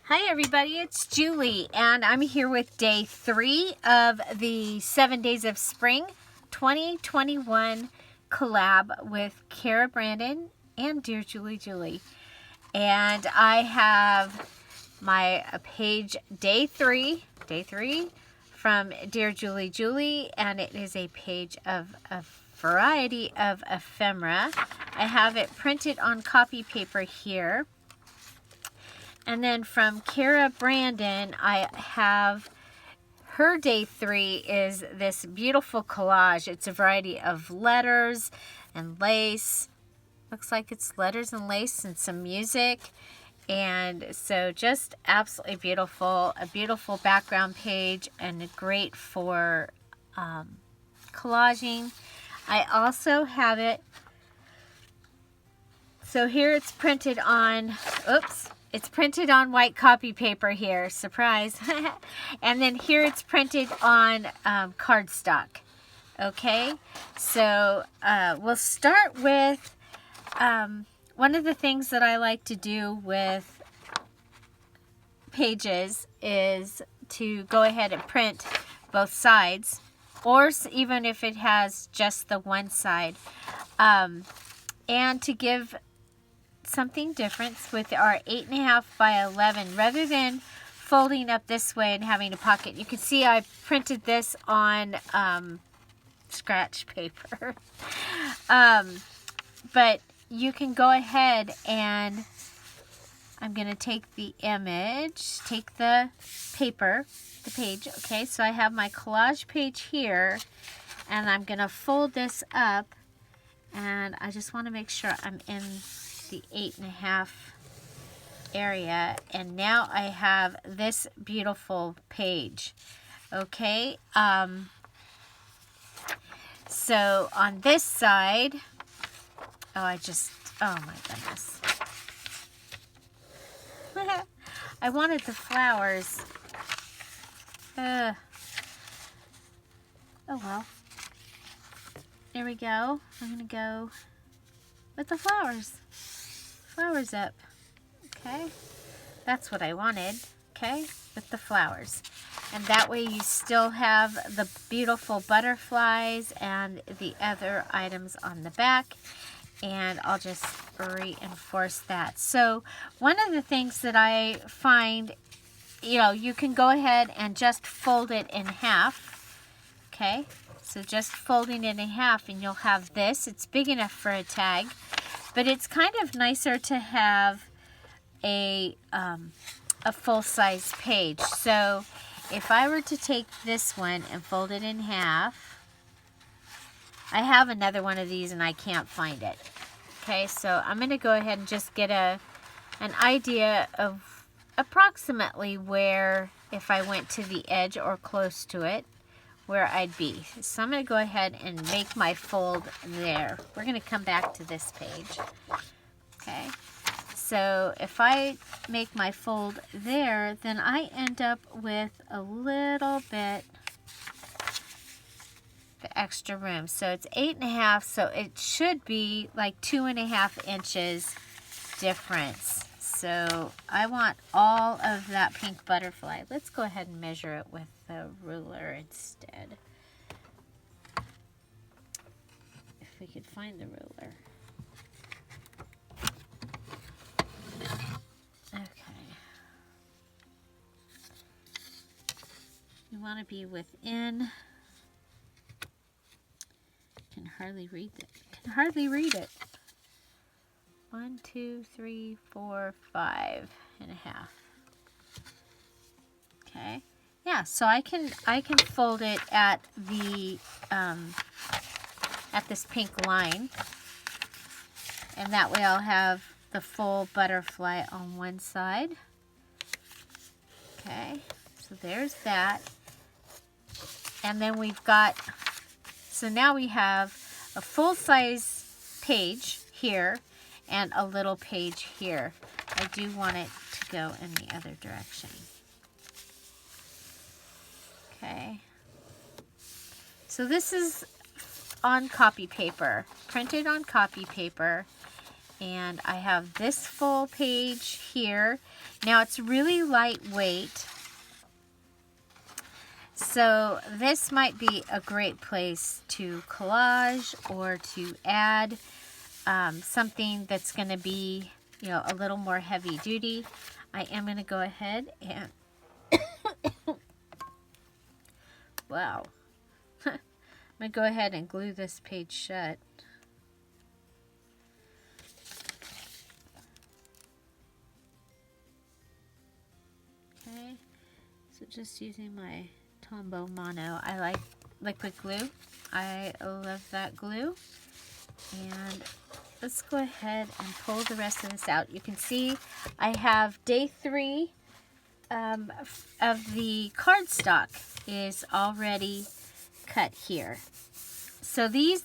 Hi everybody, it's Julie and I'm here with day 3 of the 7 Days of Spring 2021 collab with Cara Brandon and Dearjuliejulie. And I have my page day 3 from Dearjuliejulie, and it is a page of a variety of ephemera. I have it printed on copy paper here. And then from Cara Brandon, I have her day 3 is this beautiful collage. It's a variety of letters and lace. Looks like it's letters and lace and some music. And so just absolutely beautiful. A beautiful background page and great for collaging. I also have it. So here it's printed on, it's printed on white copy paper here, surprise. And then here it's printed on cardstock. Okay, so we'll start with one of the things that I like to do with pages is to go ahead and print both sides, or even if it has just the one side, and to give something different with our 8.5 by 11, rather than folding up this way and having a pocket. You can see I printed this on scratch paper. But you can go ahead and I'm going to take the image, take the paper, the page. Okay, so I have my collage page here, and I'm going to fold this up, and I just want to make sure I'm in the 8.5 area, and now I have this beautiful page. Okay, so on this side, oh my goodness. I wanted the flowers. Oh well. There we go. I'm gonna go with the flowers. Flowers up. Okay, that's what I wanted. Okay, with the flowers, and that way you still have the beautiful butterflies and the other items on the back, and I'll just reinforce that. So one of the things that I find, you can go ahead and just fold it in half. Okay, so just folding it in half and you'll have this. It's big enough for a tag. But it's kind of nicer to have a full-size page. So if I were to take this one and fold it in half, I have another one of these and I can't find it. Okay, so I'm going to go ahead and just get an idea of approximately where, if I went to the edge or close to it, where I'd be. So I'm going to go ahead and make my fold there. We're going to come back to this page. Okay, so if I make my fold there, then I end up with a little bit the extra room. So it's 8.5, so it should be like 2.5 inches difference. So I want all of that pink butterfly. Let's go ahead and measure it with the ruler instead. If we could find the ruler. Okay. You want to be within. Can hardly read it. Can hardly read it. 1, 2, 3, 4, 5.5. Okay. Yeah, so I can fold it at the at this pink line, and that way I'll have the full butterfly on one side. Okay, so there's that, and then we've got, so now we have a full-size page here and a little page here. I do want it to go in the other direction. Okay, so this is on copy paper, printed on copy paper, And I have this full page here. Now it's really lightweight, so this might be a great place to collage or to add something that's going to be, you know, a little more heavy duty. I am going to go ahead and wow. I'm going to go ahead and glue this page shut. Okay, so just using my Tombow Mono. I like liquid glue. I love that glue. And let's go ahead and pull the rest of this out. You can see I have day 3 of the cardstock is already cut here. So this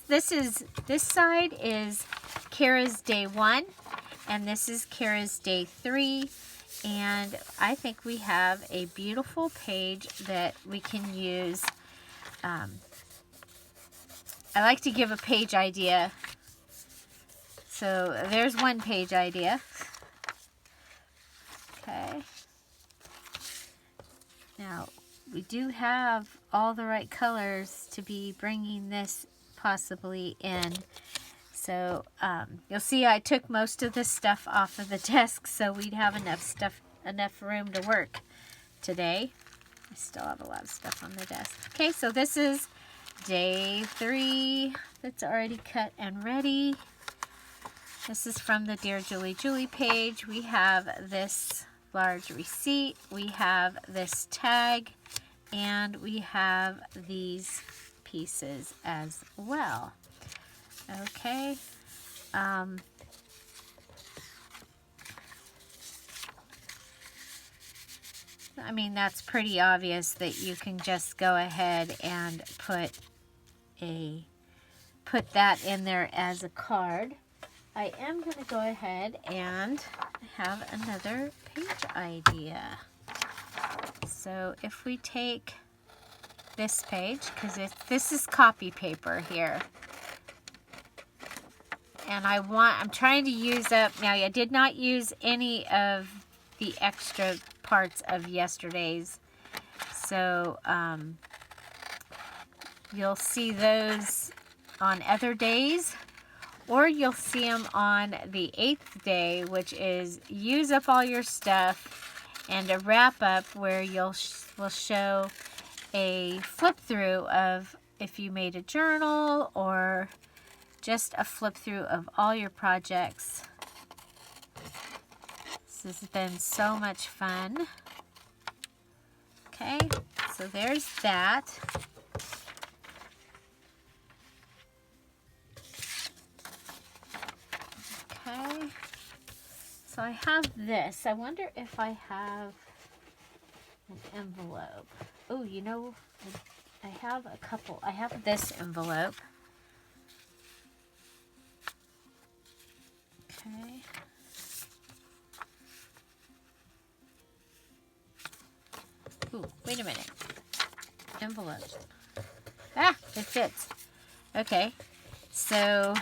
side is Cara's day 1, and this is Cara's day 3. And I think we have a beautiful page that we can use. I like to give a page idea. So there's one page idea. Okay. Now, we do have all the right colors to be bringing this possibly in. So you'll see I took most of this stuff off of the desk so we'd have enough room to work today. I still have a lot of stuff on the desk. Okay, so this is day 3 that's already cut and ready. This is from the Dearjuliejulie page. We have this large receipt, we have this tag, and we have these pieces as well. Okay. I mean, that's pretty obvious that you can just go ahead and put that in there as a card. I am going to go ahead and have another page idea. So if we take this page, because this is copy paper here, and I'm trying to use up, now I did not use any of the extra parts of yesterday's, so you'll see those on other days, or you'll see them on the 8th day, which is use up all your stuff, and a wrap up where we'll show a flip through of if you made a journal or just a flip through of all your projects. This has been so much fun. Okay, so there's that. Okay, so I have this. I wonder if I have an envelope. Oh, you know, I have a couple. I have this envelope. Okay. Ooh, wait a minute. Envelopes. Ah, it fits. Okay, so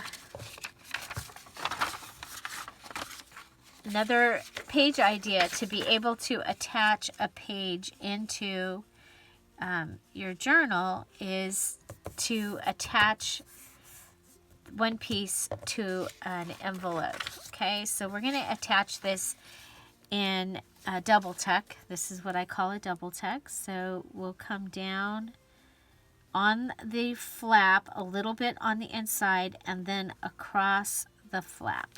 another page idea to be able to attach a page into your journal is to attach one piece to an envelope. Okay, so we're going to attach this in a double tuck. This is what I call a double tuck. So we'll come down on the flap a little bit on the inside and then across the flap.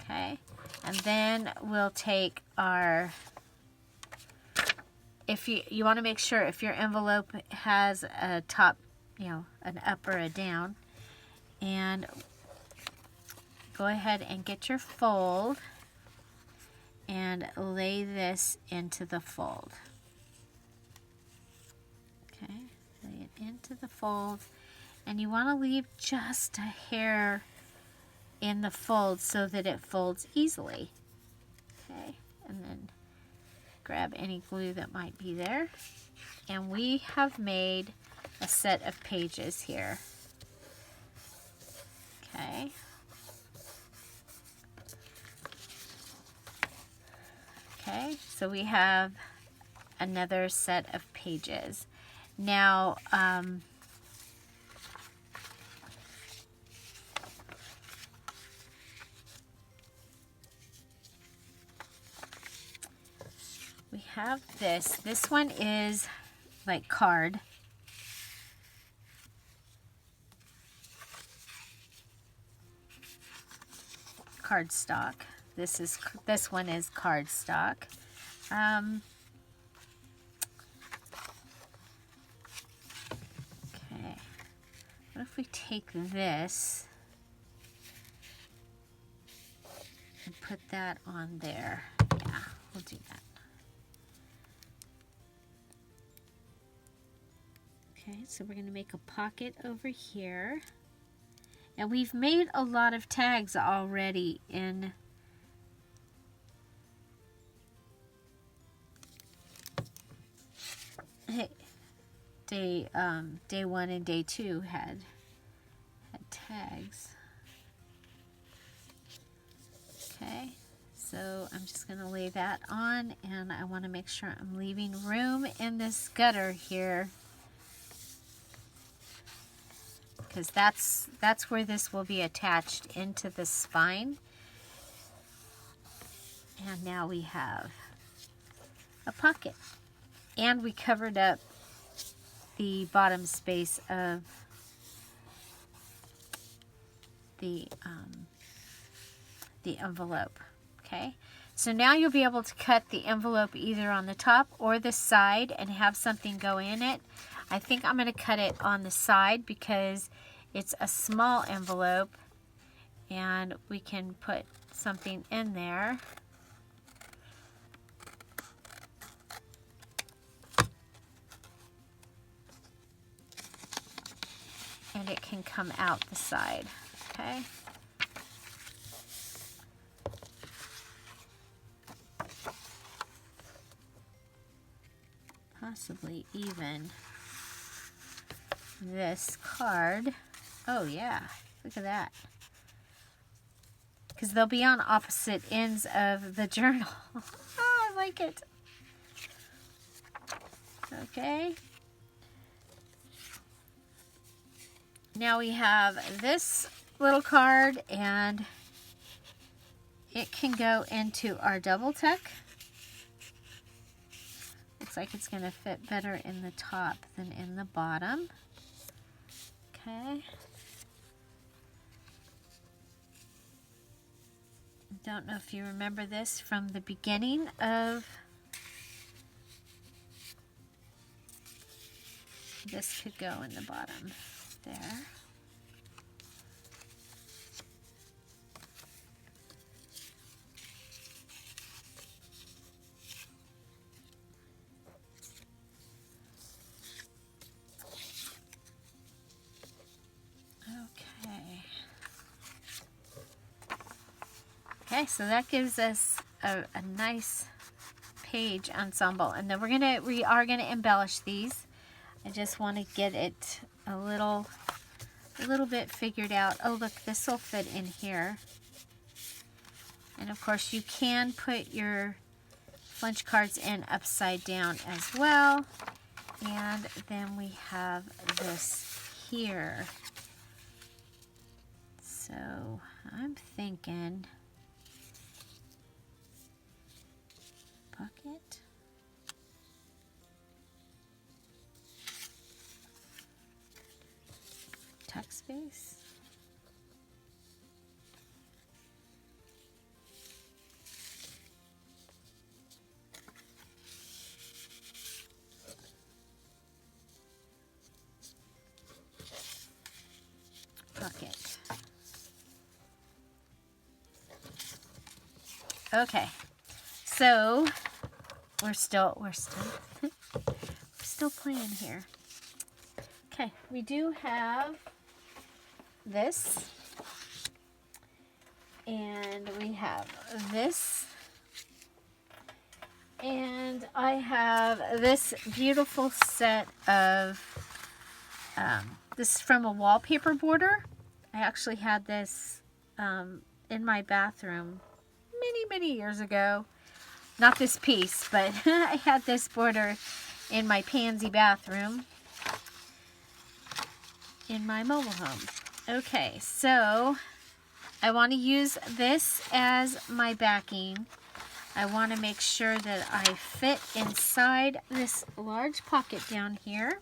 Okay, and then we'll take our, if you want to make sure if your envelope has a top, you know, an up or a down, and go ahead and get your fold and lay this into the fold. Okay, lay it into the fold, and you want to leave just a hair in the fold so that it folds easily. Okay, and then grab any glue that might be there, and we have made a set of pages here. Okay, Okay, so we have another set of pages. Now, we have this. This one is like cardstock. This one is cardstock. Okay. What if we take this and put that on there? Yeah, we'll do that. Okay, so we're going to make a pocket over here. And we've made a lot of tags already in day 1 and day 2 had tags. Okay, so I'm just going to lay that on, and I want to make sure I'm leaving room in this gutter here, because that's where this will be attached into the spine. And now we have a pocket, and we covered up the bottom space of the envelope. Okay, so now you'll be able to cut the envelope either on the top or the side and have something go in it. I think I'm going to cut it on the side because it's a small envelope and we can put something in there. And it can come out the side, okay? Possibly even this card. Oh yeah, look at that. Because they'll be on opposite ends of the journal. Oh, I like it. Okay. Now we have this little card, and it can go into our double tuck. Looks like it's going to fit better in the top than in the bottom. Okay. Don't know if you remember this from the beginning of this. Could go in the bottom there. Okay, so that gives us a nice page ensemble, and then we are gonna embellish these. I just want to get it a little bit figured out. Oh look, this will fit in here. And of course you can put your flinch cards in upside down as well. And then we have this here. So I'm thinking pocket. Tuck space. Pocket. Okay. So we're still playing here. Okay, we do have this, and we have this, and I have this beautiful set of this is from a wallpaper border. I actually had this in my bathroom many years ago. not this piece, but I had this border in my pansy bathroom in my mobile home. Okay, so I want to use this as my backing. I want to make sure that I fit inside this large pocket down here.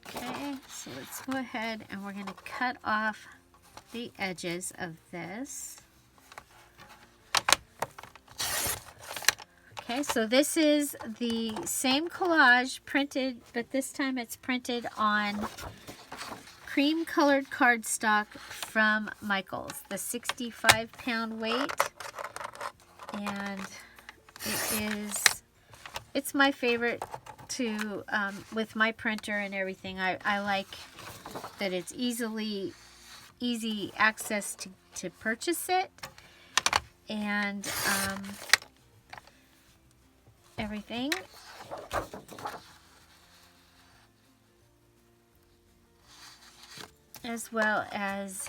Okay, so let's go ahead and we're going to cut off the edges of this. Okay, so this is the same collage printed, but this time it's printed on cream colored cardstock from Michaels, the 65-pound weight, and it's my favorite to with my printer and everything. I like that it's easy access to purchase it, and everything. As well as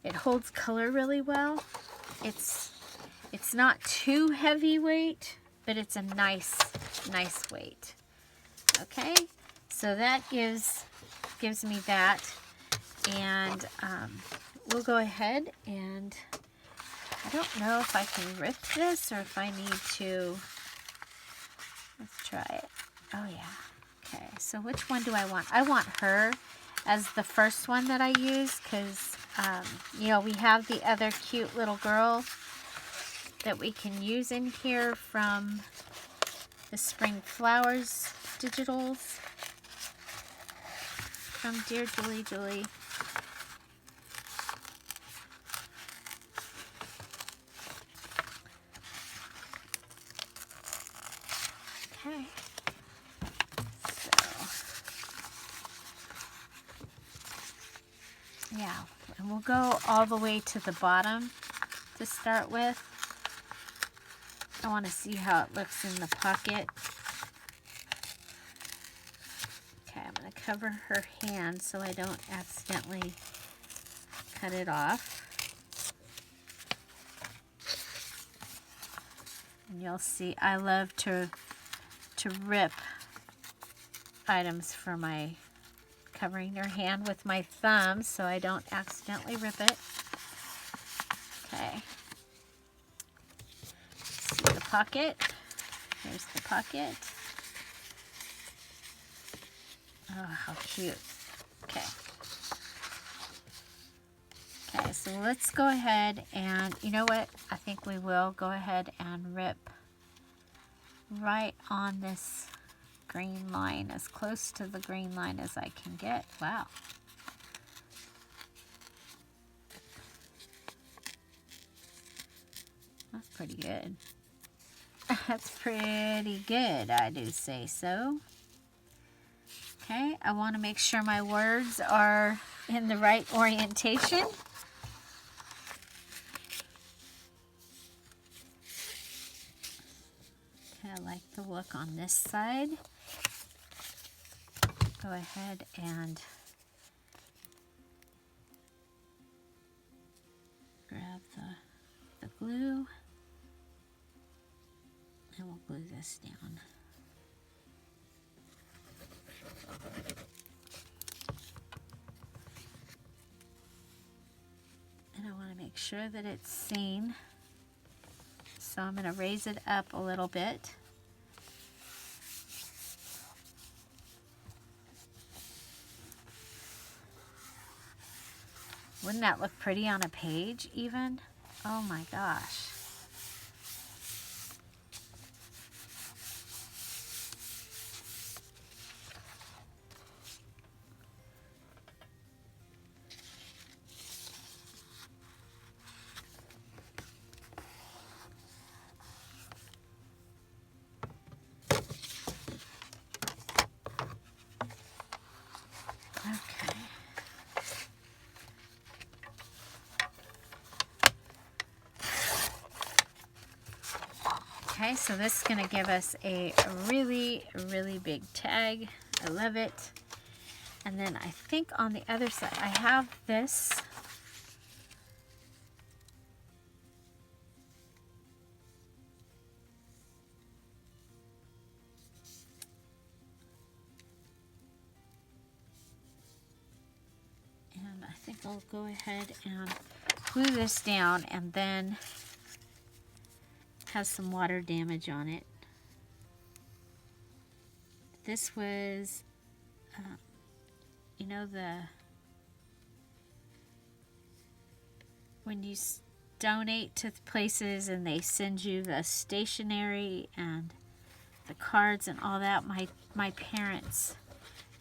it holds color really well. It's not too heavyweight, but it's a nice weight. Okay, so that gives me that, and we'll go ahead and I don't know if I can rip this or if I need to. Let's try it. Oh yeah. Okay, so which one do I want? I want her as the first one that I use because, you know, we have the other cute little girl that we can use in here from the Spring Flowers digitals from Dearjuliejulie. Okay. Yeah, and we'll go all the way to the bottom to start with. I want to see how it looks in the pocket. Okay, I'm going to cover her hand so I don't accidentally cut it off. And you'll see I love to rip items for my covering her hand with my thumb so I don't accidentally rip it. Okay. See the pocket. Here's the pocket. Oh, how cute. Okay. Okay, so let's go ahead and, you know what? I think we will go ahead and rip right on this green line, as close to the green line as I can get. Wow. That's pretty good. That's pretty good, I do say so. Okay, I want to make sure my words are in the right orientation. Okay, I like the look on this side. Go ahead and grab the glue, and we'll glue this down. And I want to make sure that it's seen, so I'm going to raise it up a little bit. Wouldn't that look pretty on a page even? Oh my gosh. Okay, so this is going to give us a really, really big tag. I love it. And then I think on the other side, I have this I'll go ahead and glue this down, and then it has some water damage on it. This was, you know, when you donate to places and they send you the stationery and the cards and all that, my parents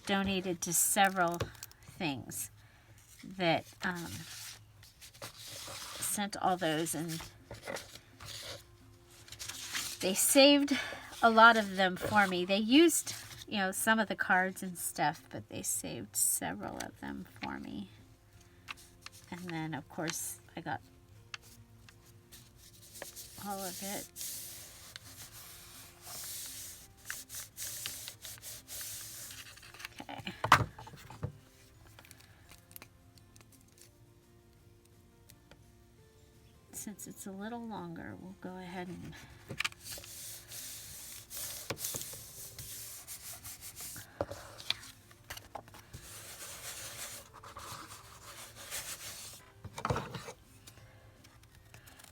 donated to several things that sent all those, and they saved a lot of them for me. They used, you know, some of the cards and stuff, but they saved several of them for me. And then, of course, I got all of it. Okay. Since it's a little longer, we'll go ahead and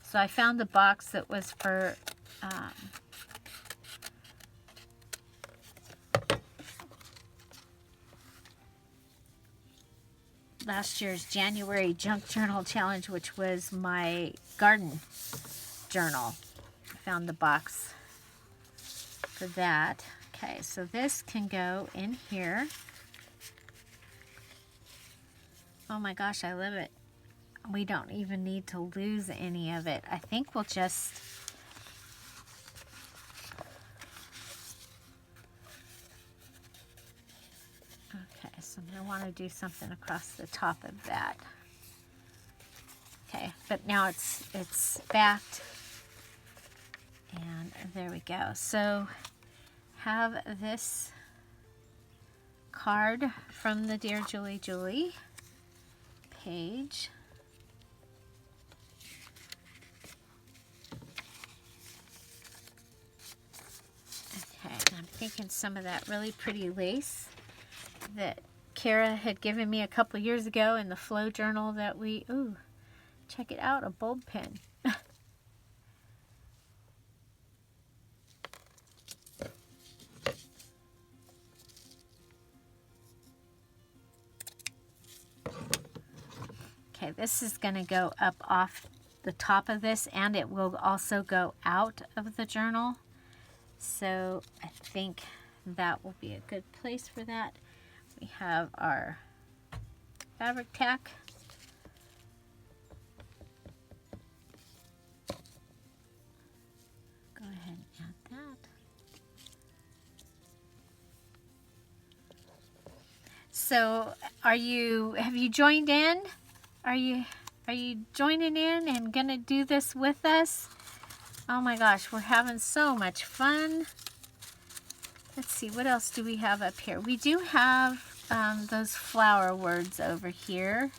so I found the box that was for last year's January Junk Journal Challenge, which was my garden journal. I found the box for that. Okay, so this can go in here. Oh my gosh, I love it. We don't even need to lose any of it. I think we'll just... Okay, so I'm going to want to do something across the top of that. Okay, but now it's backed. And there we go. So have this card from the Dearjuliejulie page. Okay, I'm thinking some of that really pretty lace that Cara had given me a couple years ago in the flow journal that we, ooh, check it out, a bulb pen. Okay, this is going to go up off the top of this, and it will also go out of the journal. So I think that will be a good place for that. We have our fabric tack. Go ahead and add that. So have you joined in? Are you joining in and gonna do this with us? Oh my gosh, we're having so much fun. Let's see, what else do we have up here? We do have those flower words over here.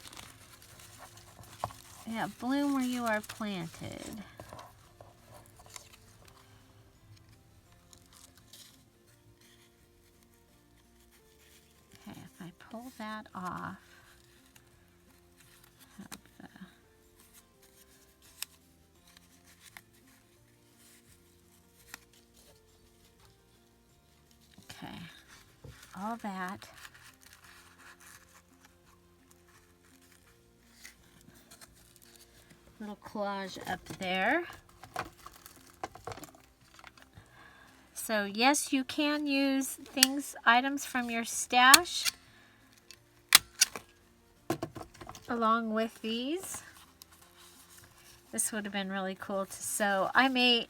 Yeah, bloom where you are planted. Okay, if I pull that off, okay, all that. Little collage up there. So yes, you can use items from your stash along with these. This would have been really cool to sew. I may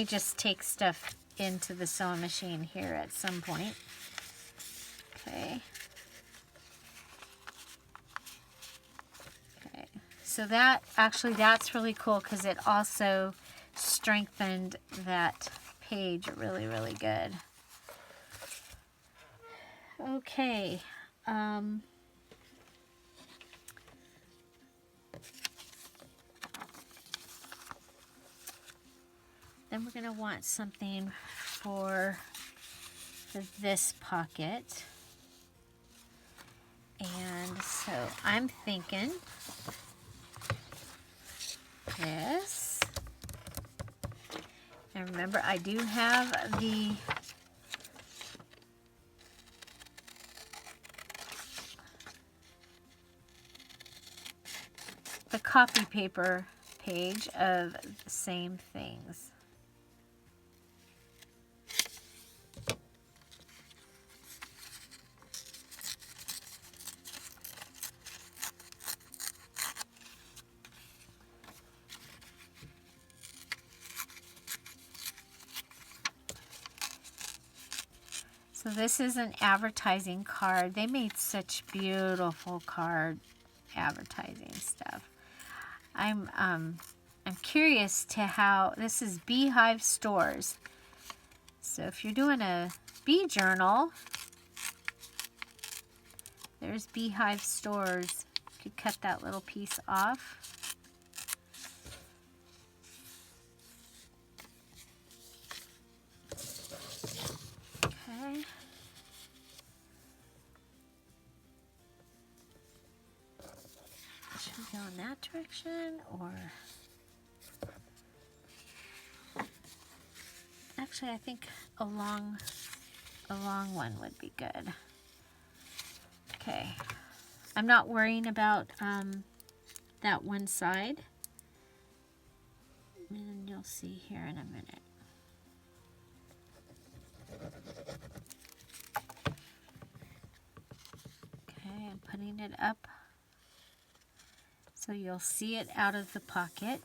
just take stuff into the sewing machine here at some point. Okay. Okay. So that's really cool because it also strengthened that page really, really good. Okay. Then we're going to want something for this pocket. And so I'm thinking this. And remember, I do have the copy paper page of the same things. So this is an advertising card. They made such beautiful card advertising stuff. I'm curious to how this is Beehive Stores. So if you're doing a bee journal, there's Beehive Stores. You could cut that little piece off. Okay. Should we go in that direction, or actually I think a long one would be good. Okay. I'm not worrying about that one side. And you'll see here in a minute. Okay, I'm putting it up so you'll see it out of the pocket.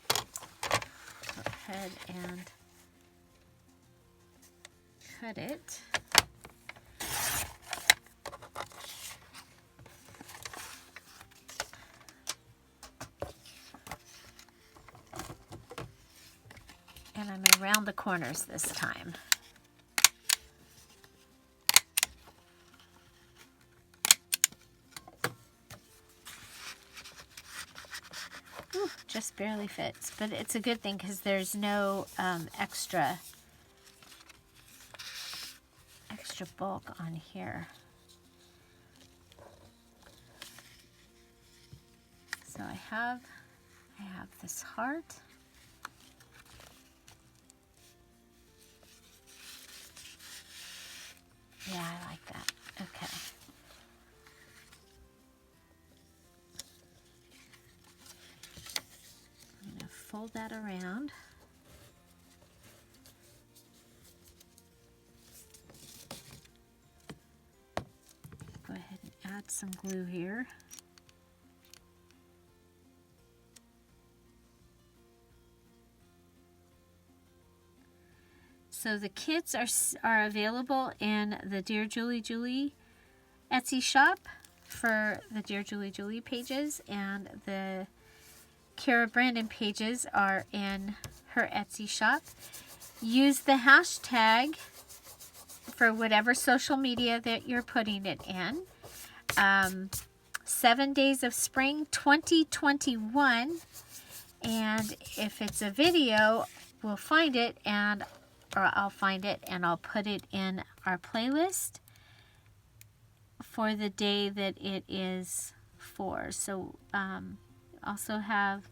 Go ahead and cut it. And I'm going to round the corners this time. Ooh, just barely fits, but it's a good thing because there's no extra bulk on here. So I have this heart. Yeah, I like that. Okay. I'm going to fold that around. Go ahead and add some glue here. So the kits are available in the Dearjuliejulie Etsy shop for the Dearjuliejulie pages, and the Cara Brandon pages are in her Etsy shop. Use the hashtag for whatever social media that you're putting it in. 7 Days of Spring 2021, and if it's a video, we'll find it, or I'll find it and I'll put it in our playlist for the day that it is for. So also have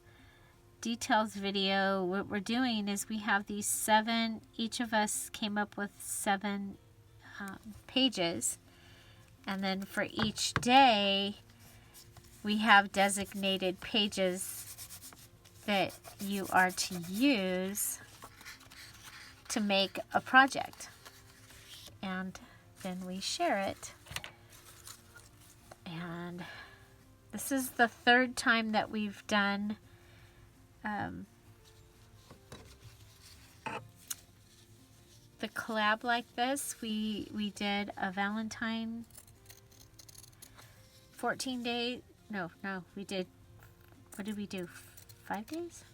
details video. What we're doing is we have these 7, each of us came up with 7 pages, and then for each day we have designated pages that you are to use to make a project, and then we share it. And this is the 3rd time that we've done the collab like this. We did a Valentine 14 day, no, we did, what did we do, 5 days?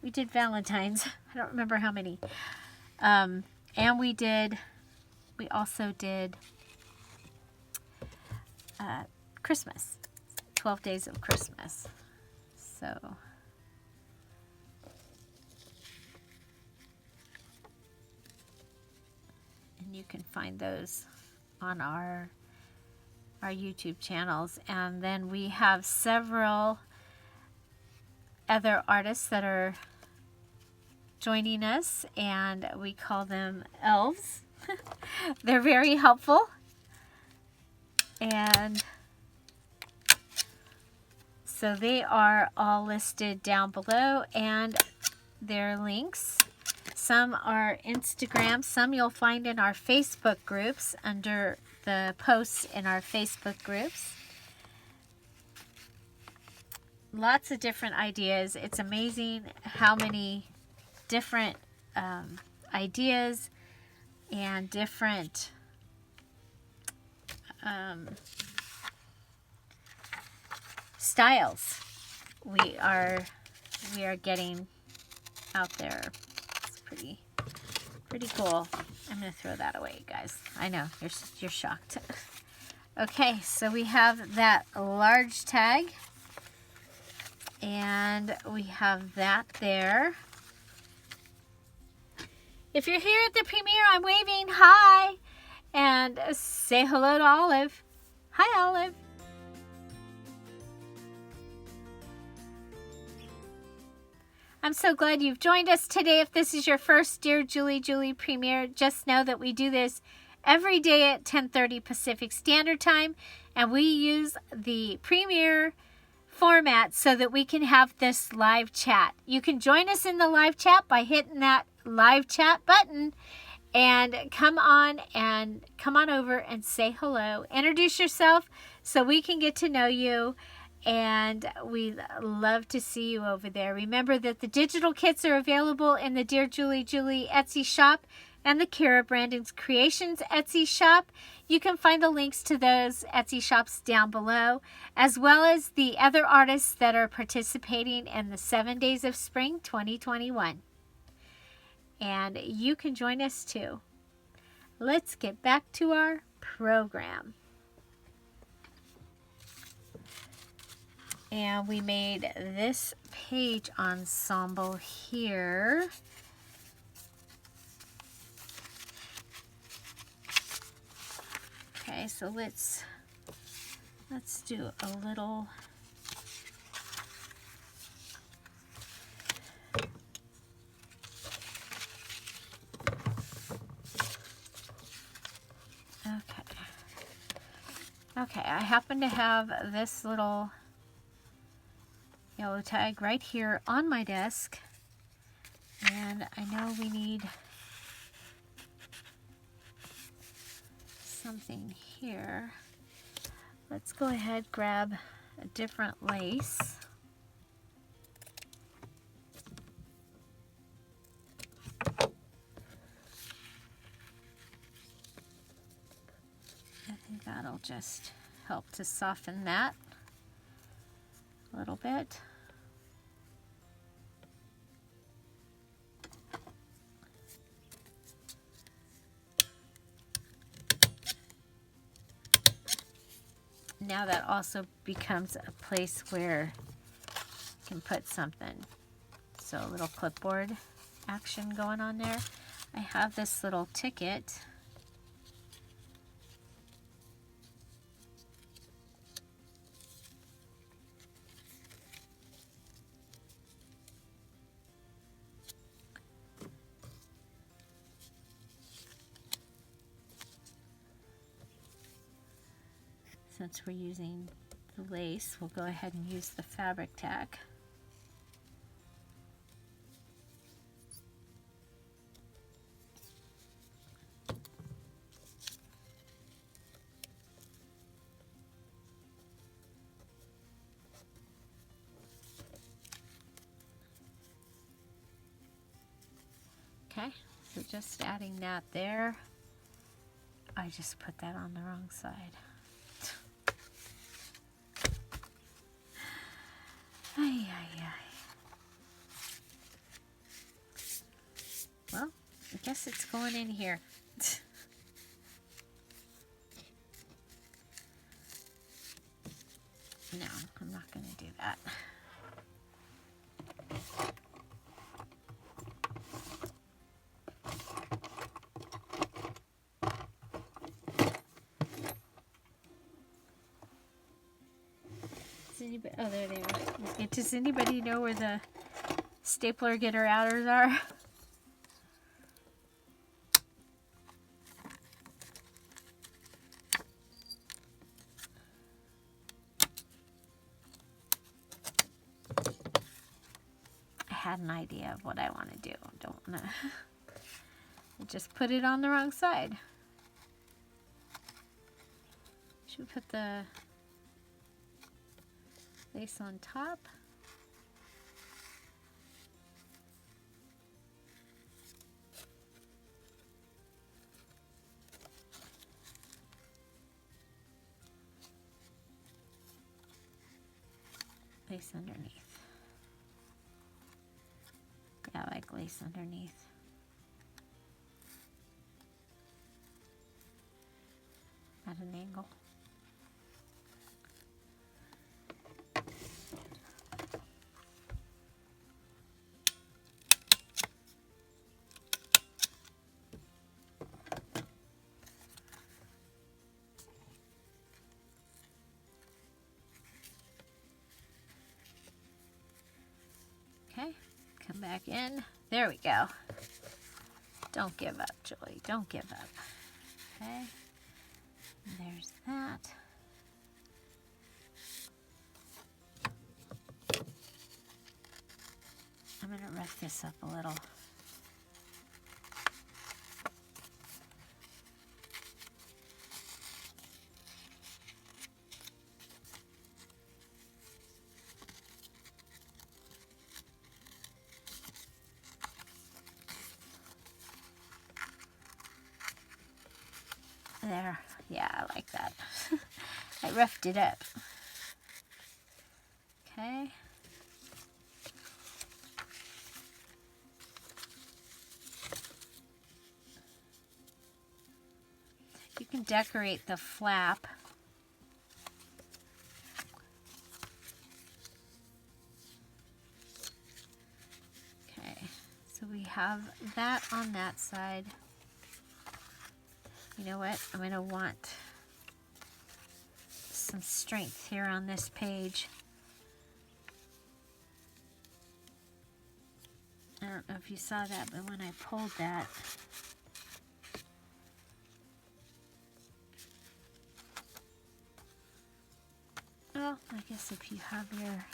We did Valentine's. I don't remember how many. And we also did Christmas. 12 days of Christmas. So And you can find those on our YouTube channels. And then we have several other artists that are joining us, and we call them elves. They're very helpful. And so they are all listed down below, and their links. Some are Instagram, some you'll find in our Facebook groups under the posts in our Facebook groups. Lots of different ideas. It's amazing how many different ideas and different styles we are getting out there. It's pretty cool. I'm gonna throw that away, guys. I know you're shocked. Okay, so we have that large tag, and we have that there. If you're here at the premiere, I'm waving hi, and say hello to Olive. Hi, Olive. I'm so glad you've joined us today. If this is your first Dearjuliejulie premiere, just know that we do this every day at 10:30 Pacific Standard Time, and we use the premiere format so that we can have this live chat. You can join us in the live chat by hitting that live chat button, and come on over and say hello. Introduce yourself so we can get to know you. And we love to see you over there. Remember that the digital kits are available in the Dearjuliejulie Etsy shop and the Cara Brandon's Creations Etsy shop. You can find the links to those Etsy shops down below, as well as the other artists that are participating in the 7 Days of Spring 2021. And you can join us too. Let's get back to our program. And we made this page ensemble here. Okay, so let's do a little Okay, I happen to have this little yellow tag right here on my desk, and I know we need something here. Let's go ahead, grab a different lace. I think that'll just help to soften that a little bit. Now that also becomes a place where you can put something. So a little clipboard action going on there. I have this little ticket. Since we're using the lace, we'll go ahead and use the fabric tack. Okay, so just adding that there. I just put that on the wrong side. Ay, ay, ay. Well, I guess it's going in here. No, I'm not going to do that. Anybody? Oh, there they are. Does anybody know where the stapler getter outers are? I had an idea of what I want to do. Don't want to just put it on the wrong side. Should we put the lace on top? Lace underneath. Yeah, I like lace underneath. At an angle. Okay, come back in. There we go. Don't give up, Julie. Don't give up. Okay, and there's that. I'm going to rough this up a little. There. Yeah, I like that. I roughed it up. Okay. You can decorate the flap. Okay, so we have that on that side. You know what? I'm going to want some strength here on this page. I don't know if you saw that, but when I pulled that, well, I guess if you have your,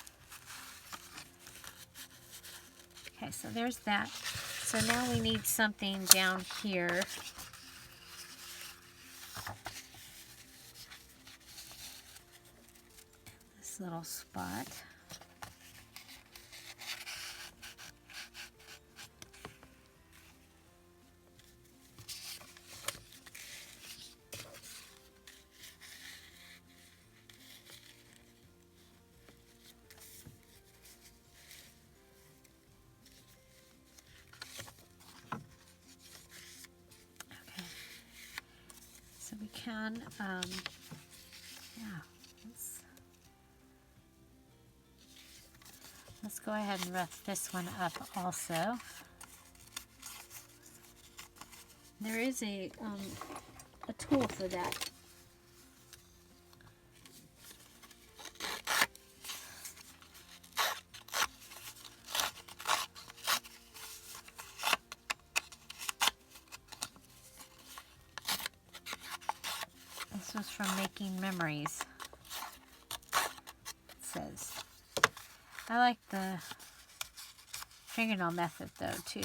okay, so there's that. So now we need something down here. This little spot. So we can, yeah, let's go ahead and rough this one up also. There is a tool for that. This was from Making Memories. It says. I like the fingernail method though too.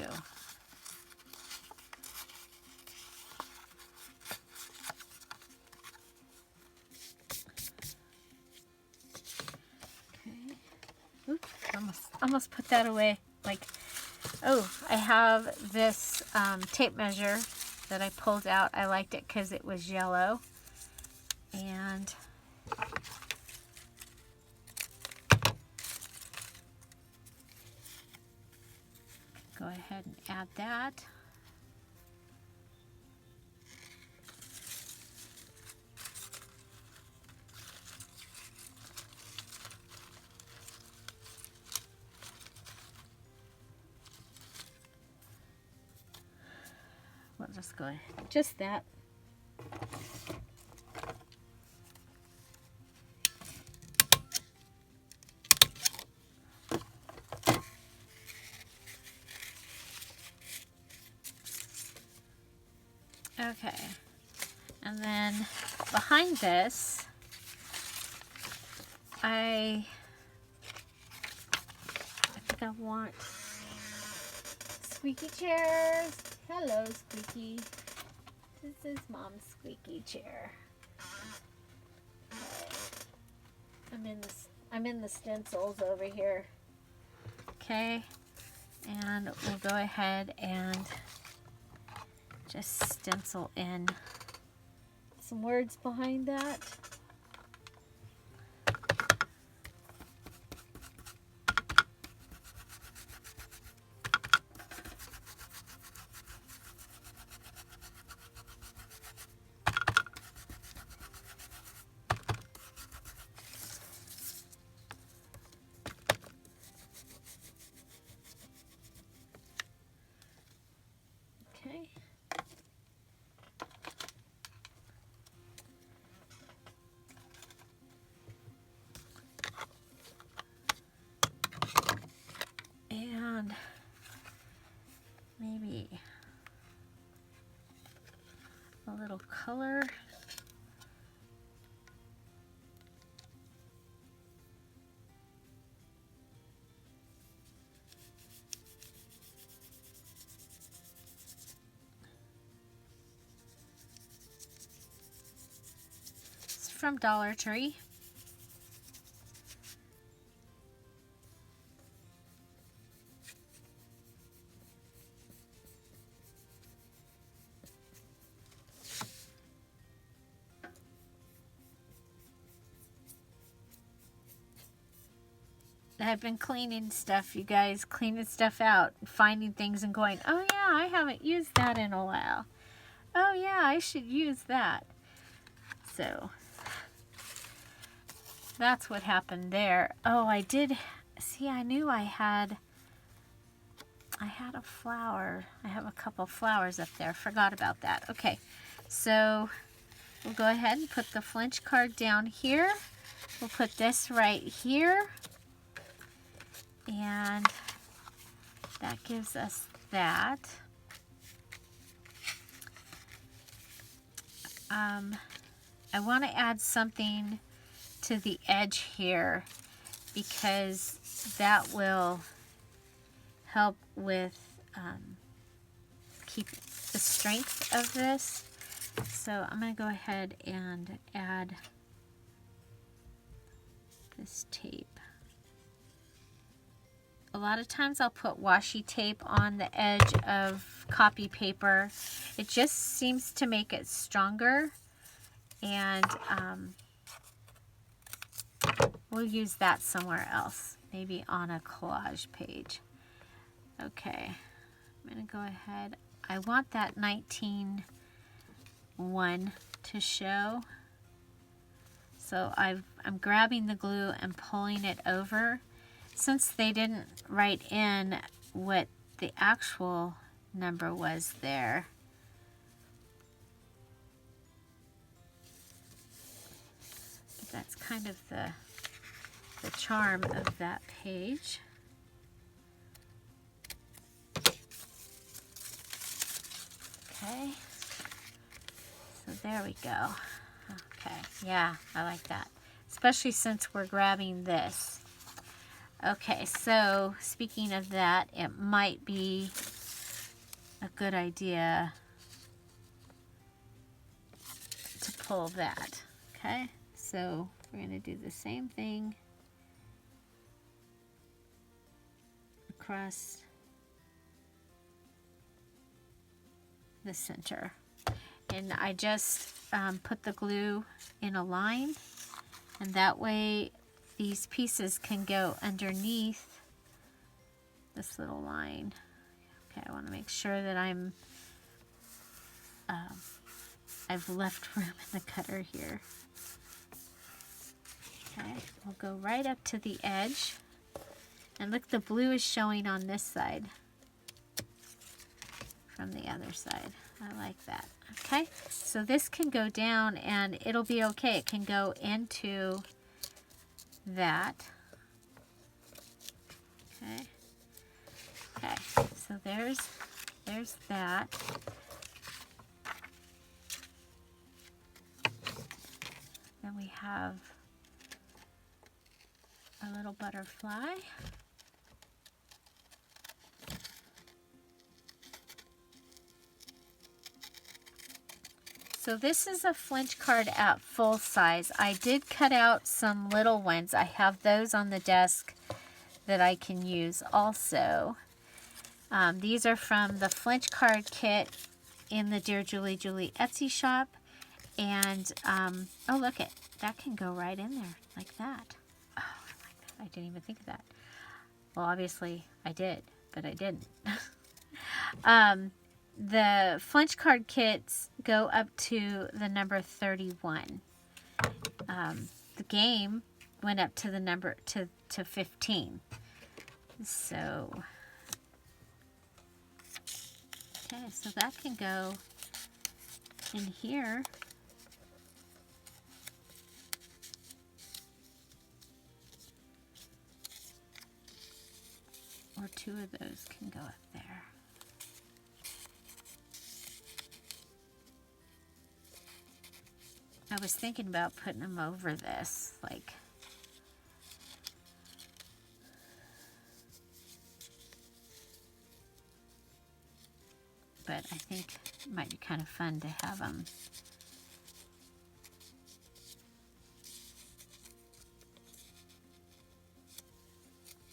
Okay. Oops, almost put that away. Like, oh, I have this tape measure that I pulled out. I liked it because it was yellow. And go ahead and add that. We'll just go ahead, just that. Okay. And then behind this, I think I want squeaky chairs. Hello, Squeaky. This is Mom's squeaky chair. Okay. I'm in the stencils over here. Okay. And we'll go ahead and just stencil in some words behind that. Okay. And maybe a little color. It's from Dollar Tree. I've been cleaning stuff, you guys, cleaning stuff out, finding things and going, oh yeah, I haven't used that in a while. Oh yeah, I should use that. So that's what happened there. Oh, I did, see, I knew I had a flower. I have a couple flowers up there. Forgot about that. Okay, so we'll go ahead and put the flinch card down here. We'll put this right here. And that gives us that. I want to add something to the edge here because that will help with keep the strength of this. So I'm going to go ahead and add this tape. A lot of times I'll put washi tape on the edge of copy paper. It just seems to make it stronger, and we'll use that somewhere else, maybe on a collage page. Okay, I'm going to go ahead. I want that 19-1 to show. So I'm grabbing the glue and pulling it over. Since they didn't write in what the actual number was there, but that's kind of the charm of that page. Okay, so there we go. Okay, yeah, I like that, especially since we're grabbing this. Okay, so speaking of that, it might be a good idea to pull that. Okay, so we're going to do the same thing across the center. And I just put the glue in a line, and that way these pieces can go underneath this little line. Okay, I want to make sure that I've left room in the cutter here. Okay, we'll go right up to the edge. And look, the blue is showing on this side from the other side. I like that. Okay, so this can go down and it'll be okay. It can go into that. Okay. Okay, so there's that. we have a little butterfly. So this is a flinch card at full size. I did cut out some little ones. I have those on the desk that I can use also. These are from the flinch card kit in the Dearjuliejulie Etsy shop. And, oh, look it. That can go right in there like that. Oh, I like that. I didn't even think of that. Well, obviously I did, but I didn't. The flinch card kits go up to the number 31. The game went up to the number to 15. So, okay, so that can go in here. Or two of those can go up there. I was thinking about putting them over this, like, but I think it might be kind of fun to have them.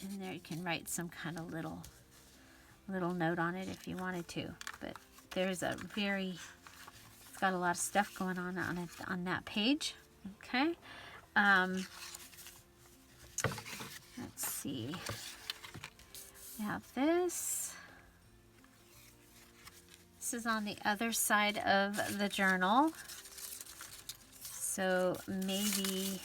And there you can write some kind of little note on it if you wanted to. But there's a very, it's got a lot of stuff going on it on that page. Okay. Let's see. We have this. This is on the other side of the journal. So maybe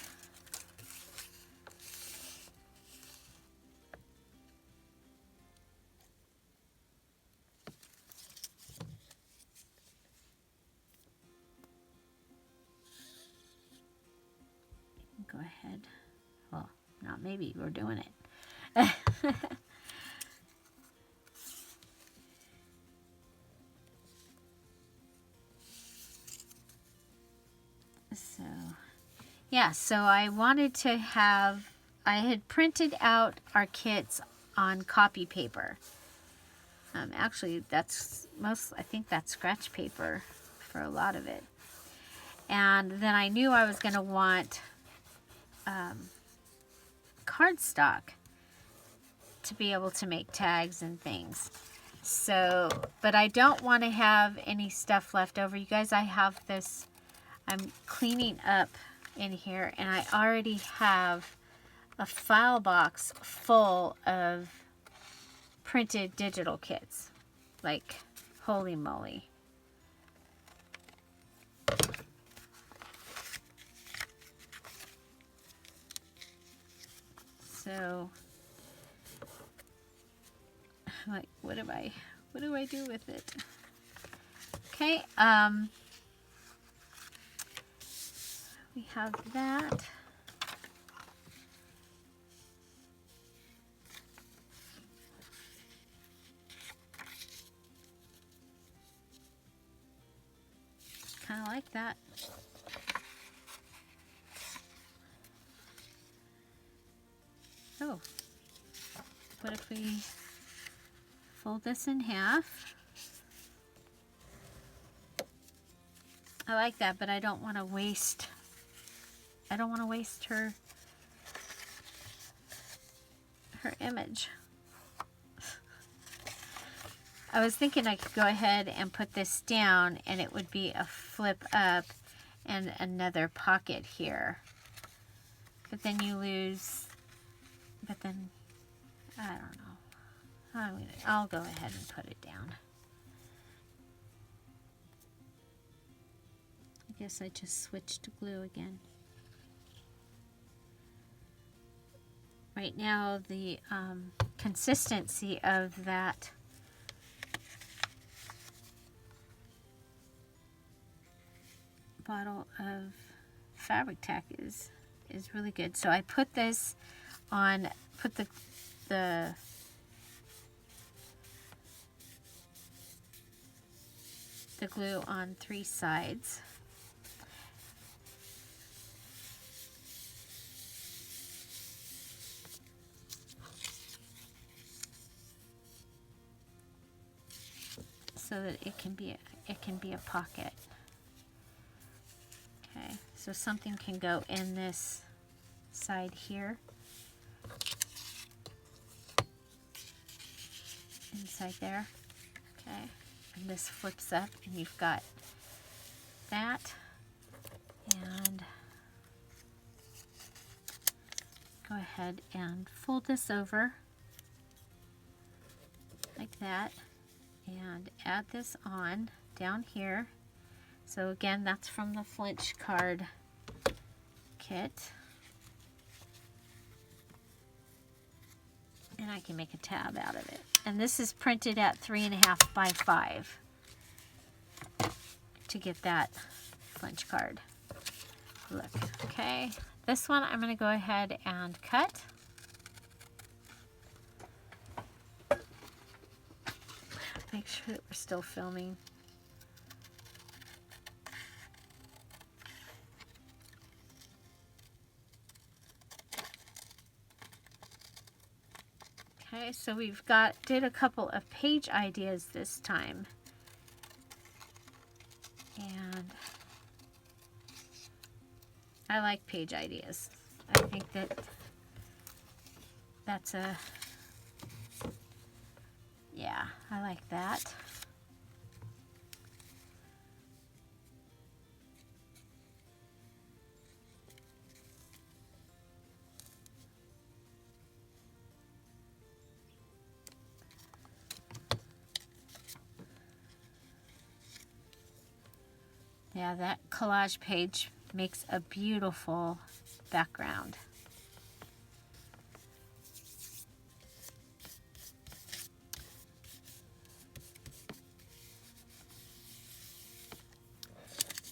go ahead. Well, not maybe, we're doing it. So, yeah, so I wanted to have, I had printed out our kits on copy paper. Actually, that's I think that's scratch paper for a lot of it. And then I knew I was going to want cardstock to be able to make tags and things. So, but I don't want to have any stuff left over. You guys, I have this, I'm cleaning up in here, and I already have a file box full of printed digital kits. Like, holy moly. So, I'm like, what do I do with it? Okay, we have that. Kind of like that. Oh, what if we fold this in half? I like that, but I don't want to waste. I don't want to waste her image. I was thinking I could go ahead and put this down, and it would be a flip up and another pocket here. But then you lose. But then, I don't know. I'll go ahead and put it down. I guess I just switched to glue again. Right now, the consistency of that bottle of fabric tack is really good. So I put this on, put the glue on 3 sides. so that it can be a pocket. Okay, so something can go in this side here, inside there. Okay, and this flips up, and you've got that. And go ahead and fold this over like that, and add this on down here. So again, that's from the flinch card kit. And I can make a tab out of it. And this is printed at 3.5 by 5 to get that flinch card. Look, okay. This one I'm going to go ahead and cut. Make sure that we're still filming. Okay, so we've did a couple of page ideas this time. And I like page ideas. I think that's a, yeah, I like that. Yeah, that collage page makes a beautiful background.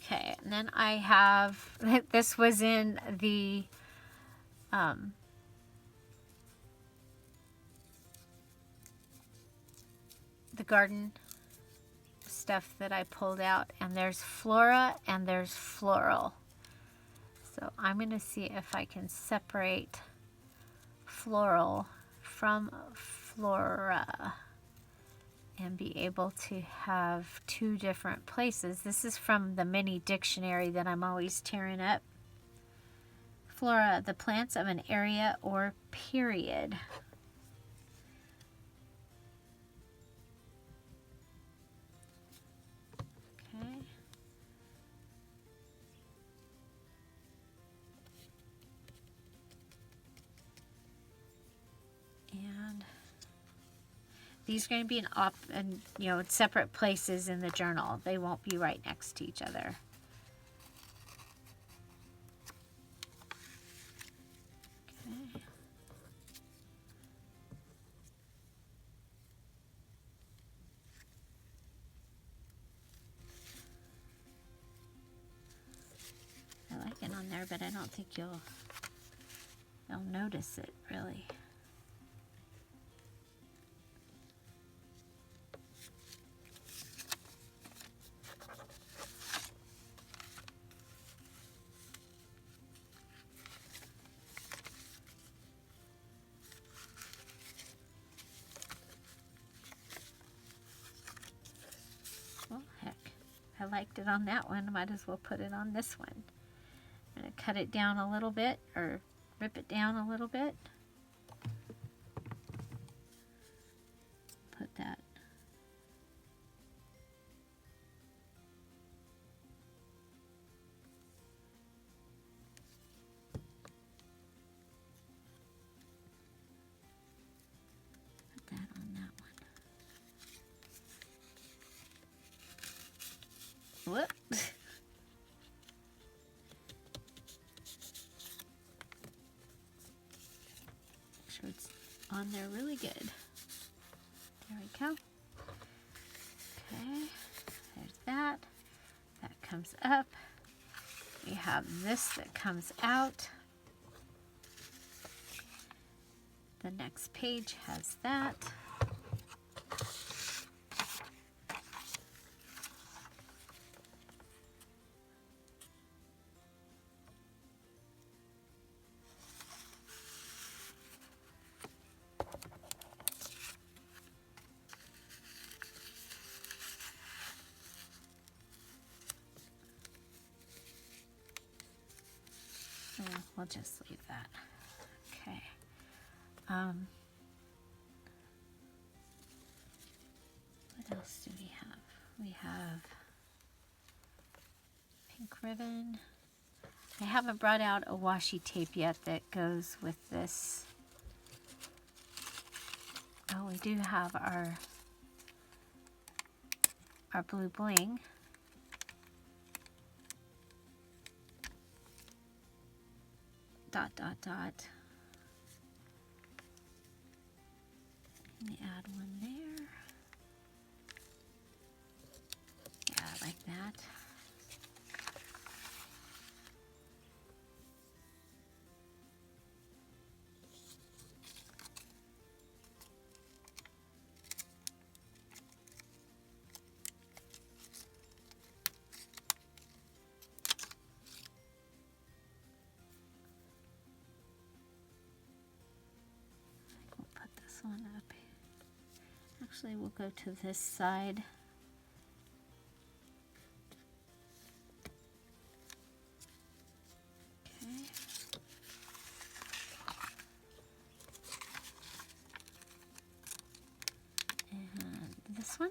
Okay, and then I have, this was in the garden stuff that I pulled out, and there's flora and there's floral. So I'm going to see if I can separate floral from flora and be able to have two different places. This is from the mini dictionary that I'm always tearing up. Flora, the plants of an area or period. Okay. And these are going to be in separate places in the journal. They won't be right next to each other. Okay. I like it on there, but I don't think you'll notice it really. Well, heck, I liked it on that one. Might as well put it on this one. I'm going to cut it down a little bit, or rip it down a little bit. Put that. Put that on that one. Whoop. Sure it's on there really good. There we go. Okay, there's that. That comes up. We have this that comes out. The next page has that. we'll just leave that. Okay. What else do we have? We have pink ribbon. I haven't brought out a washi tape yet that goes with this. Oh, we do have our blue bling. Dot, dot, dot. Let me add one there. Yeah, like that. One up. Actually, we'll go to this side. Okay. And this one.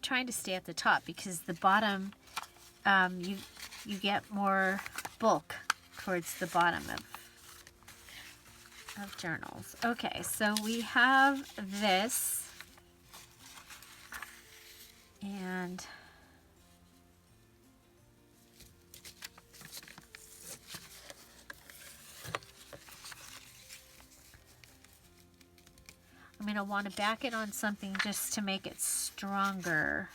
Trying to stay at the top because the bottom you get more bulk towards the bottom of journals. Okay, so we have this, and I'm going to want to back it on something just to make it stronger.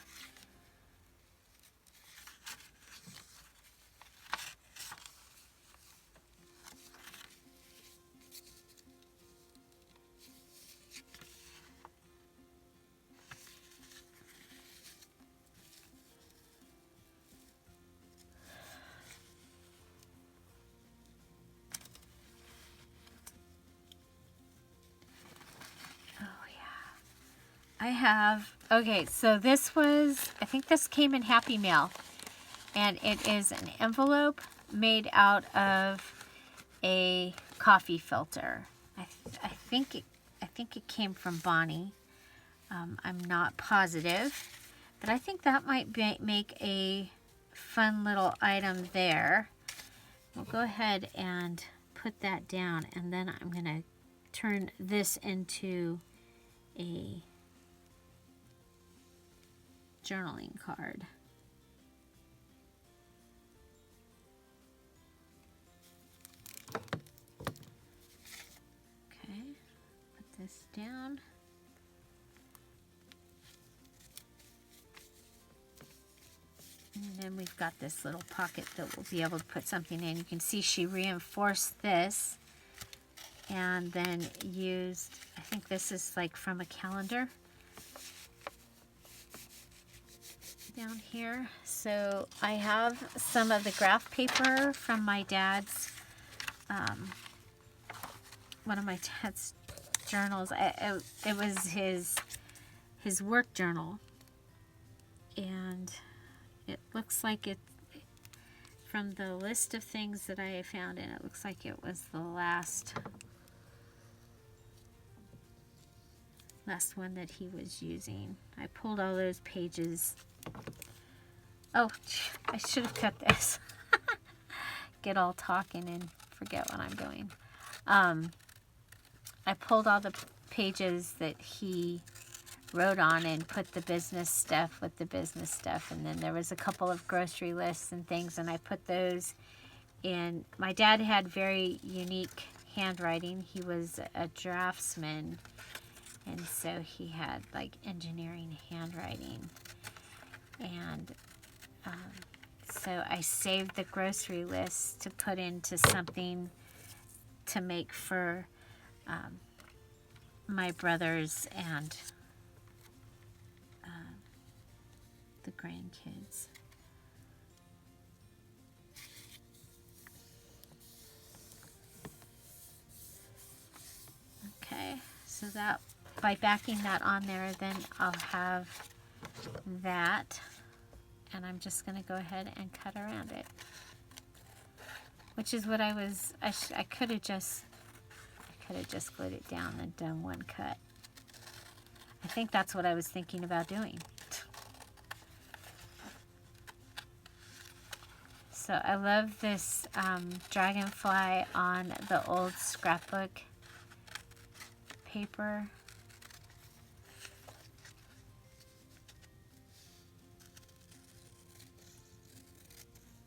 I have, okay, so this was, I think this came in Happy Mail, and it is an envelope made out of a coffee filter. I think it came from Bonnie. I'm not positive, but I think that might make a fun little item there. We'll go ahead and put that down, and then I'm going to turn this into a journaling card. Okay, put this down. And then we've got this little pocket that we'll be able to put something in. You can see she reinforced this and then used, I think this is like from a calendar down here. So I have some of the graph paper from my dad's, one of my dad's journals. It was his work journal, and it looks like it, from the list of things that I found in it, looks like it was the last one that he was using. I pulled all those pages. Oh, I should have cut this. Get all talking and forget what I'm doing. I pulled all the pages that he wrote on and put the business stuff with the business stuff, and then there was a couple of grocery lists and things, and I put those in. My dad had very unique handwriting. He was a draftsman, and so he had like engineering handwriting. And so I saved the grocery list to put into something to make for my brothers and the grandkids. that, by backing that on there, then I'll have that. And I'm just going to go ahead and cut around it. Which is what I could have just glued it down and done one cut. I think that's what I was thinking about doing. So I love this dragonfly on the old scrapbook paper.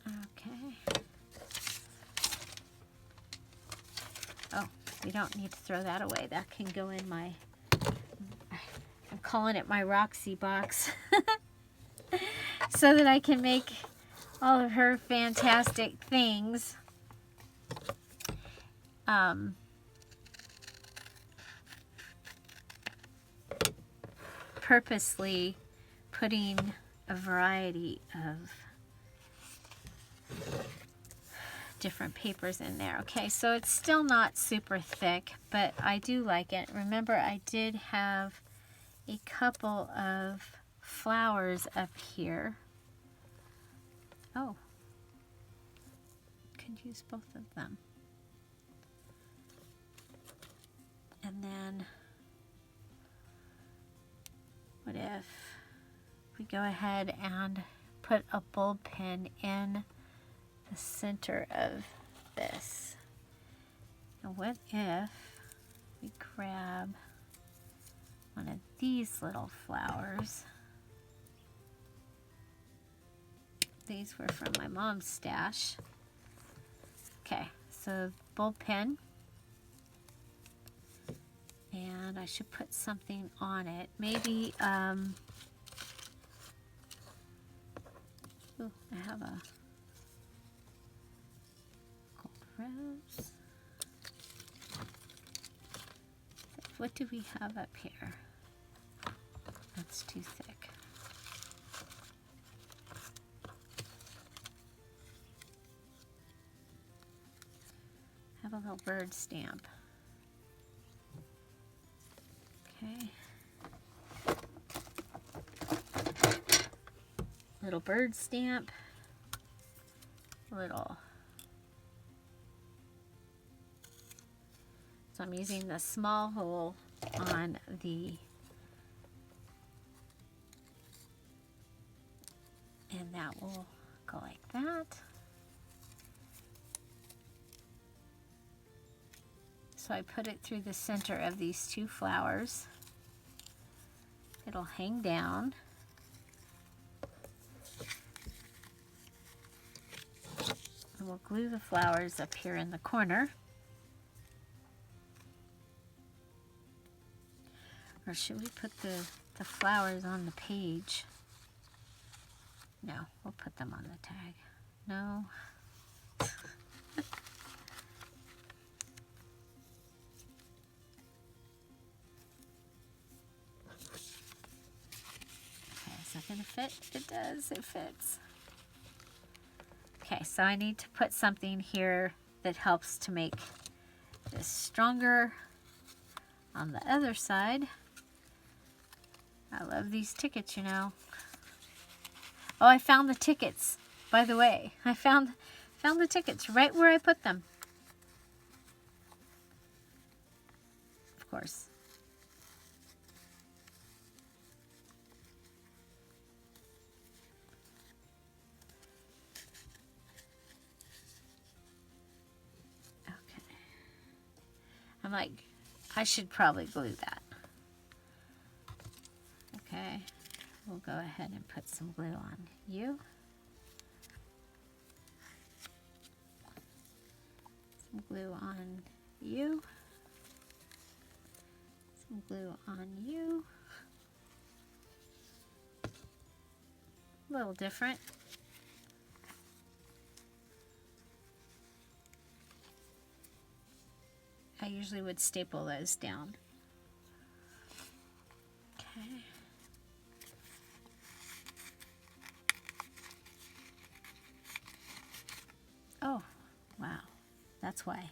Okay. Oh, we don't need to throw that away. That can go in my, I'm calling it my Roxy box. So that I can make all of her fantastic things. Purposely putting a variety of different papers in there. Okay, so it's still not super thick, but I do like it. Remember, I did have a couple of flowers up here. Oh, could use both of them. And then what if we go ahead and put a bulb pin in the center of this? And what if we grab one of these little flowers? These were from my mom's stash. Okay, so bulb pin. And I should put something on it. Maybe, ooh, I have a gold rose. What do we have up here? That's too thick. Have a little bird stamp. Okay. Little bird stamp. Little. So I'm using the small hole on the, and that will go like that. So I put it through the center of these two flowers. It'll hang down. And we'll glue the flowers up here in the corner. Or should we put the flowers on the page? No, we'll put them on the tag. No. Is that going to fit? It does. It fits. Okay, so I need to put something here that helps to make this stronger on the other side. I love these tickets, you know. Oh, I found the tickets, by the way. I found the tickets right where I put them. Of course. I'm like, I should probably glue that. Okay, we'll go ahead and put some glue on you. Some glue on you. Some glue on you. A little different. I usually would staple those down. Okay. Oh, wow. That's why.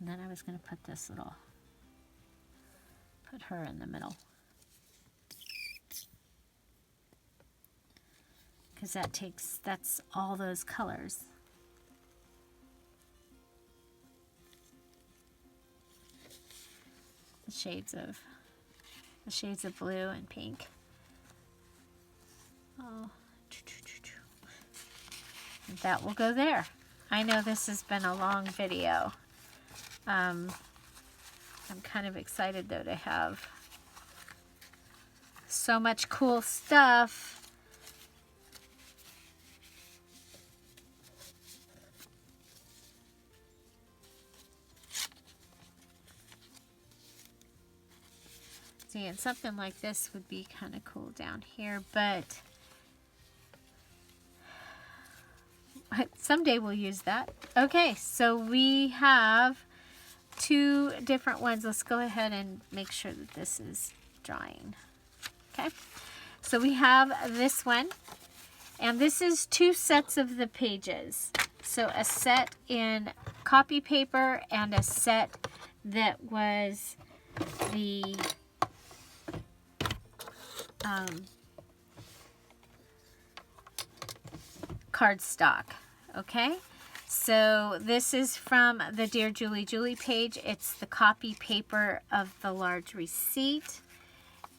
And then I was going to put this little, put her in the middle. Because that's all those colors. The shades of blue and pink. Oh, that will go there. I know this has been a long video. I'm kind of excited though to have so much cool stuff. See, and something like this would be kind of cool down here, but someday we'll use that. Okay, so we have two different ones. Let's go ahead and make sure that this is drying. Okay, so we have this one, and this is two sets of the pages. So a set in copy paper and a set that was the cardstock. Okay, so this is from the Dearjuliejulie page. It's the copy paper of the large receipt,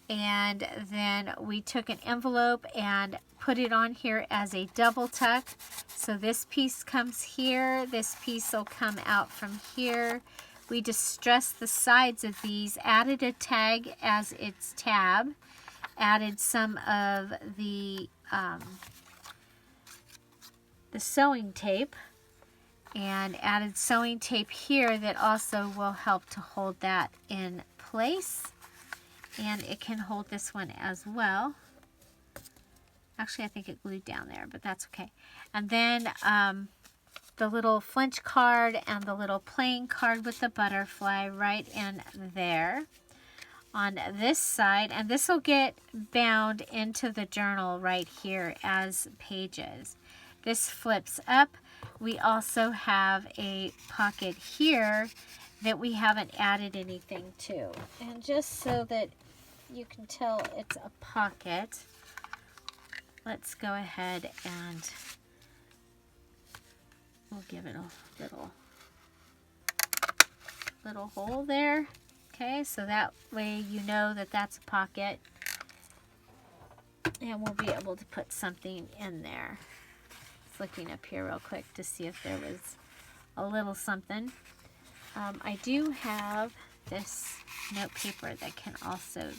and then we took an envelope and put it on here as a double tuck. So this piece comes here, this piece will come out from here. We distressed the sides of these, added a tag as its tab, added some of the sewing tape, and added sewing tape here that also will help to hold that in place, and it can hold this one as well. Actually, I think it glued down there, but that's okay. And then the little flinch card and the little playing card with the butterfly right in there on this side, and this will get bound into the journal right here as pages. This flips up. We also have a pocket here that we haven't added anything to. And just so that you can tell it's a pocket, let's go ahead and we'll give it a little hole there. Okay, so that way you know that that's a pocket, and we'll be able to put something in there. Looking up here real quick to see if there was a little something. I do have this note paper that can also,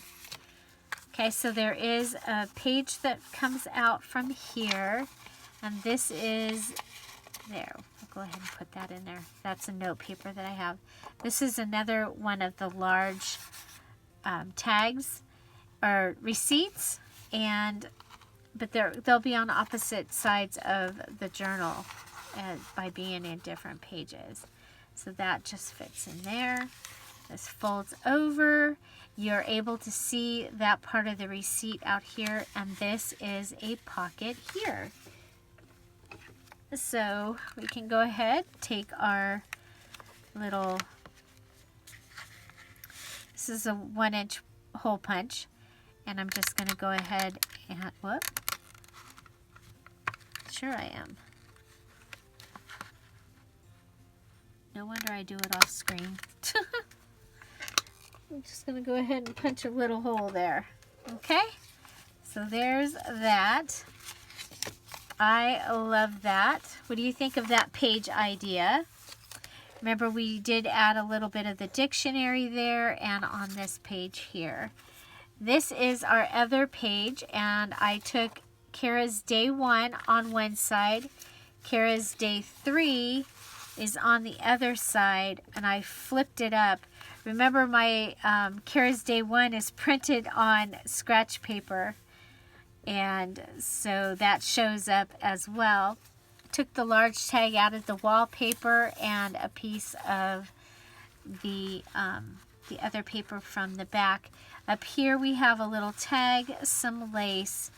okay, so there is a page that comes out from here, and this is there. I'll go ahead and put that in there. That's a note paper that I have. This is another one of the large tags or receipts, but they'll be on opposite sides of the journal by being in different pages. So that just fits in there. This folds over. You're able to see that part of the receipt out here, and this is a pocket here. So we can go ahead, take our little, this is a 1-inch hole punch, and I'm just going to go ahead and, whoop. Sure I am. No wonder I do it off screen. I'm just going to go ahead and punch a little hole there. Okay, so there's that. I love that. What do you think of that page idea? Remember, we did add a little bit of the dictionary there and on this page here. This is our other page, and I took Cara's day 1 on one side. Cara's day 3 is on the other side, and I flipped it up. Remember, my Cara's day 1 is printed on scratch paper, and so that shows up as well. Took the large tag out of the wallpaper and a piece of the other paper from the back. Up here we have a little tag, some lace,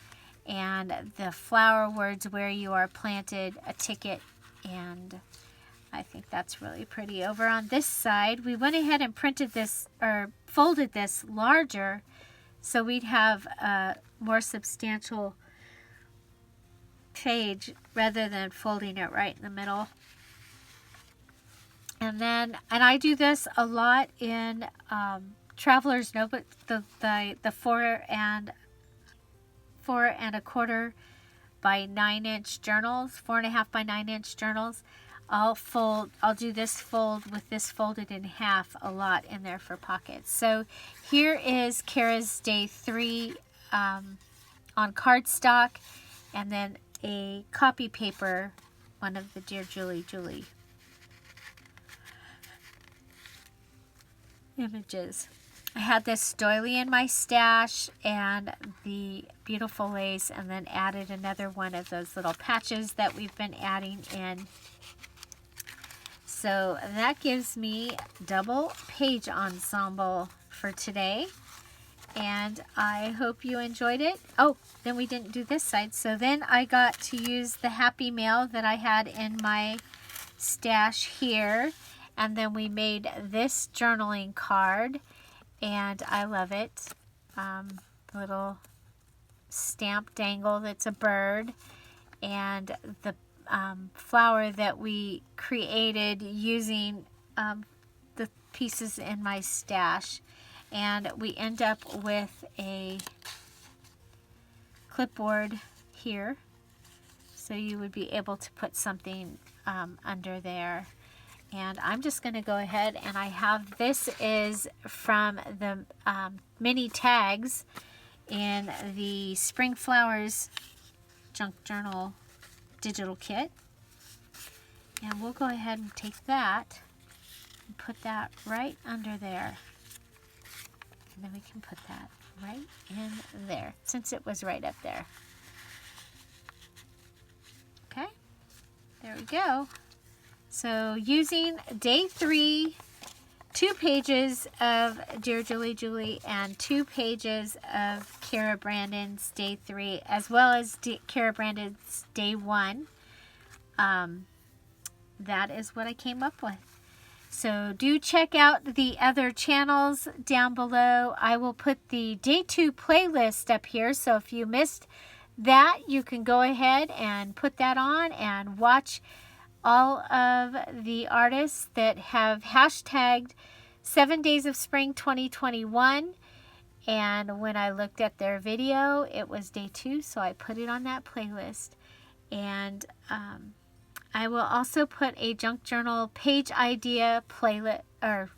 and the flower words, where you are planted, a ticket, and I think that's really pretty. Over on this side, we went ahead and printed this, or folded this larger, so we'd have a more substantial page rather than folding it right in the middle. And I do this a lot in Traveler's Notebook, the 4.25 by 9-inch journals, 4.5 by 9-inch journals. I'll do this fold with this folded in half a lot in there for pockets. So here is Cara's day 3 on cardstock, and then a copy paper, one of the Dearjuliejulie images. I had this doily in my stash and the beautiful lace, and then added another one of those little patches that we've been adding in. So that gives me double page ensemble for today, and I hope you enjoyed it. Oh, then we didn't do this side, so then I got to use the Happy Mail that I had in my stash here, and then we made this journaling card, and I love it. Little stamp dangle that's a bird, and the flower that we created using the pieces in my stash, and we end up with a clipboard here, so you would be able to put something under there. And I'm just going to go ahead, and I have, this is from the mini tags in the Spring Flowers Junk Journal digital kit. And we'll go ahead and take that and put that right under there. And then we can put that right in there, since it was right up there. Okay, there we go. So using day 3, 2 pages of Dearjuliejulie and 2 pages of Cara Brandon's day 3, as well as Cara Brandon's day 1, that is what I came up with. So do check out the other channels down below. I will put the day 2 playlist up here, so if you missed that, you can go ahead and put that on and watch all of the artists that have hashtagged 7 Days of Spring 2021. And when I looked at their video, it was day 2, so I put it on that playlist. And I will also put a junk journal page idea playlist, or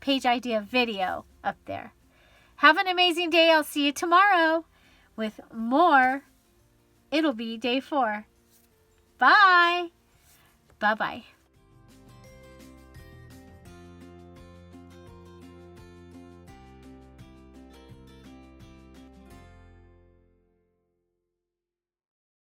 page idea video up there. Have an amazing day. I'll see you tomorrow with more. It'll be day 4. Bye. Bye-bye.